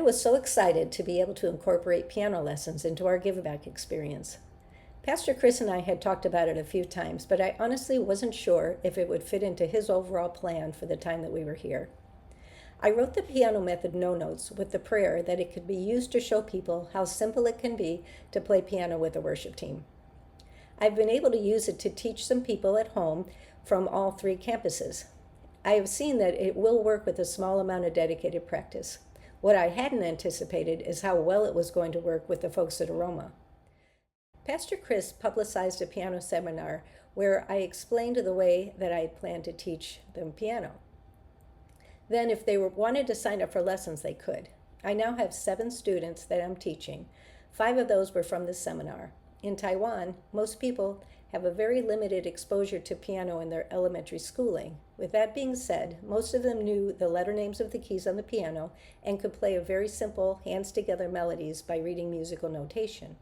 was so excited to be able to incorporate piano lessons into our Give Back experience. Pastor Chris and I had talked about it a few times, but I honestly wasn't sure if it would fit into his overall plan for the time that we were here. I wrote the piano method no notes with the prayer that it could be used to show people how simple it can be to play piano with a worship team. I've been able to use it to teach some people at home from all 3 campuses. I have seen that it will work with a small amount of dedicated practice. What I hadn't anticipated is how well it was going to work with the folks at Aroma. Pastor Chris publicized a piano seminar where I explained the way that I planned to teach them piano. Then if they wanted to sign up for lessons, they could. I now have 7 students that I'm teaching. 5 of those were from this seminar. In Taiwan, most people have a very limited exposure to piano in their elementary schooling. With that being said, most of them knew the letter names of the keys on the piano and could play a very simple hands-together melodies by reading musical notation.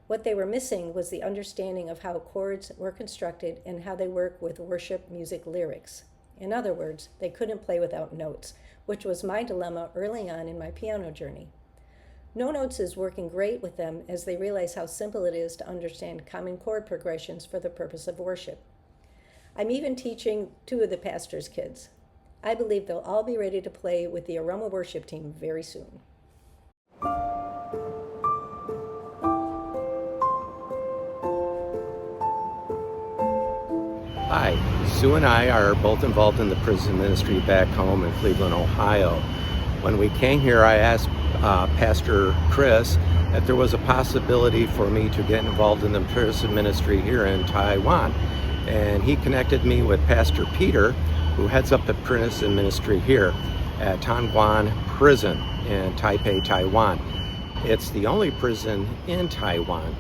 What they were missing was the understanding of how chords were constructed and how they work with worship music lyrics. In other words, they couldn't play without notes, which was my dilemma early on in my piano journey. No Notes is working great with them as they realize how simple it is to understand common chord progressions for the purpose of worship. I'm even teaching 2 of the pastor's kids. I believe they'll all be ready to play with the Aroma worship team very soon. Hi, Sue and I are both involved in the prison ministry back home in Cleveland, Ohio. When we came here, I asked Pastor Chris if there was a possibility for me to get involved in the prison ministry here in Taiwan. And he connected me with Pastor Peter, who heads up the prison ministry here at Taiwan Prison in Taipei, Taiwan. It's the only prison in Taiwan.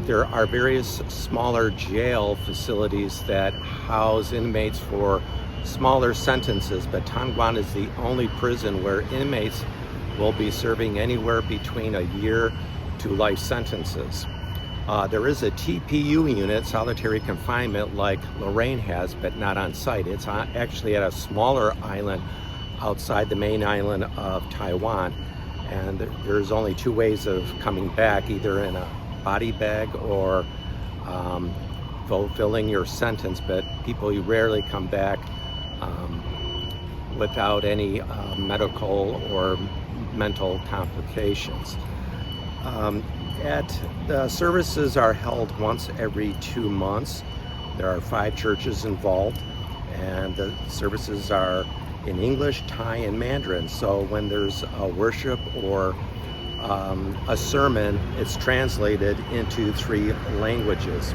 There are various smaller jail facilities that house inmates for smaller sentences, but Taiwan is the only prison where inmates will be serving anywhere between a year to life sentences. There is a TPU unit, solitary confinement, like Lorraine has, but not on site. It's actually at a smaller island outside the main island of Taiwan. And there's only 2 ways of coming back, either in a body bag or fulfilling your sentence, but people rarely come back without any medical or mental complications. The services are held once every 2 months. There are 5 churches involved, and the services are in English, Thai, and Mandarin. So when there's a worship or a sermon, it's translated into 3 languages.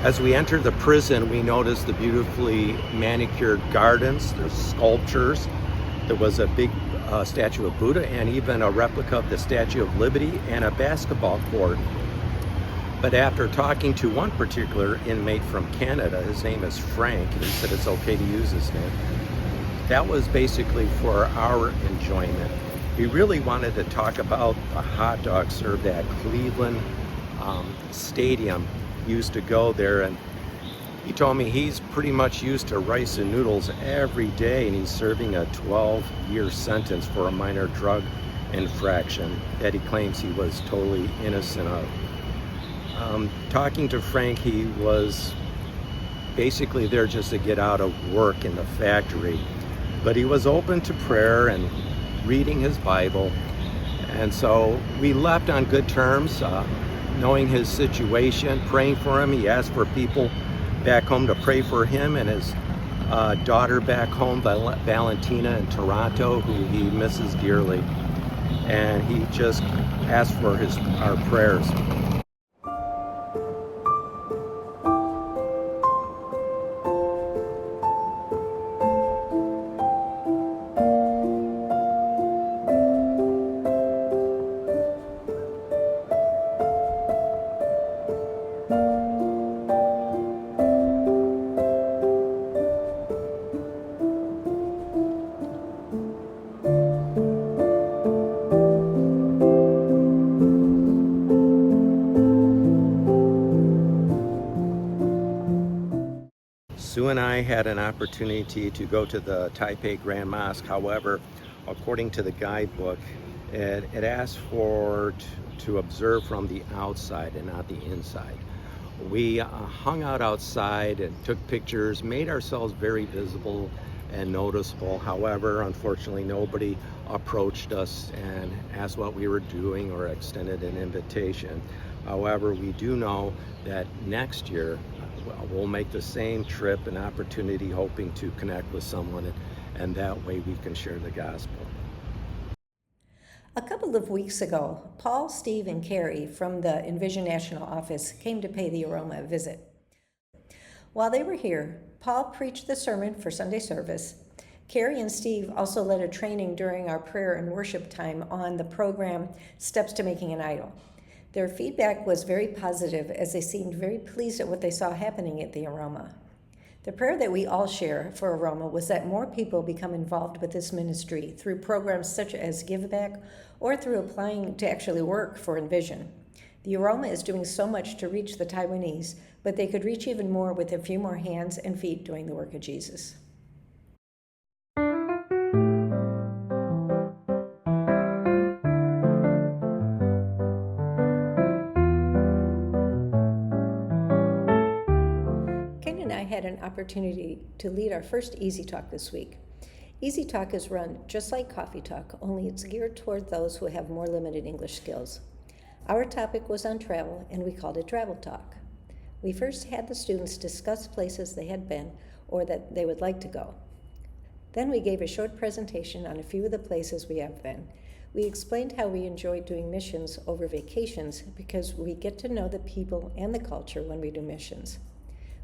As we enter the prison, we notice the beautifully manicured gardens. There's sculptures. There was a big statue of Buddha and even a replica of the Statue of Liberty and a basketball court. But after talking to one particular inmate from Canada, his name is Frank, and he said it's okay to use his name. That was basically for our enjoyment. We really wanted to talk about the hot dog served at Cleveland Stadium. He used to go there, and he told me he's pretty much used to rice and noodles every day, and he's serving a 12-year sentence for a minor drug infraction that he claims he was totally innocent of. Talking to Frank, he was basically there just to get out of work in the factory, but he was open to prayer and reading his Bible, and so we left on good terms, knowing his situation, praying for him. He asked for people back home to pray for him and his daughter back home, Valentina, in Toronto, who he misses dearly, and he just asked for our prayers. Sue and I had an opportunity to go to the Taipei Grand Mosque. However, according to the guidebook, it asks for to observe from the outside and not the inside. We hung out outside and took pictures, made ourselves very visible and noticeable. However, unfortunately, nobody approached us and asked what we were doing or extended an invitation. However, we do know that next year we'll make the same trip an opportunity, hoping to connect with someone, and that way we can share the gospel. A couple of weeks ago, Paul, Steve, and Carrie from the Envision National Office came to pay the Aroma a visit. While they were here, Paul preached the sermon for Sunday service. Carrie and Steve also led a training during our prayer and worship time on the program Steps to Making an Idol. Their feedback was very positive as they seemed very pleased at what they saw happening at the Aroma. The prayer that we all share for Aroma was that more people become involved with this ministry through programs such as Give Back or through applying to actually work for Envision. The Aroma is doing so much to reach the Taiwanese, but they could reach even more with a few more hands and feet doing the work of Jesus. Had an opportunity to lead our first Easy Talk this week. Easy Talk is run just like Coffee Talk, only it's geared toward those who have more limited English skills. Our topic was on travel, and we called it Travel Talk. We first had the students discuss places they had been or that they would like to go. Then we gave a short presentation on a few of the places we have been. We explained how we enjoy doing missions over vacations because we get to know the people and the culture when we do missions.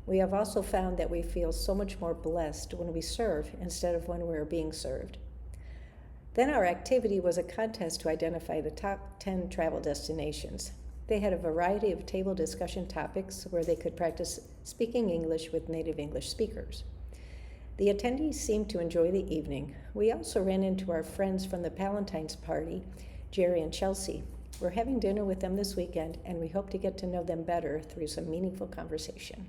We have also found that we feel so much more blessed when we serve instead of when we're being served. Then our activity was a contest to identify the top 10 travel destinations. They had a variety of table discussion topics where they could practice speaking English with native English speakers. The attendees seemed to enjoy the evening. We also ran into our friends from the Palentine's party, Jerry and Chelsea. We're having dinner with them this weekend, and we hope to get to know them better through some meaningful conversation.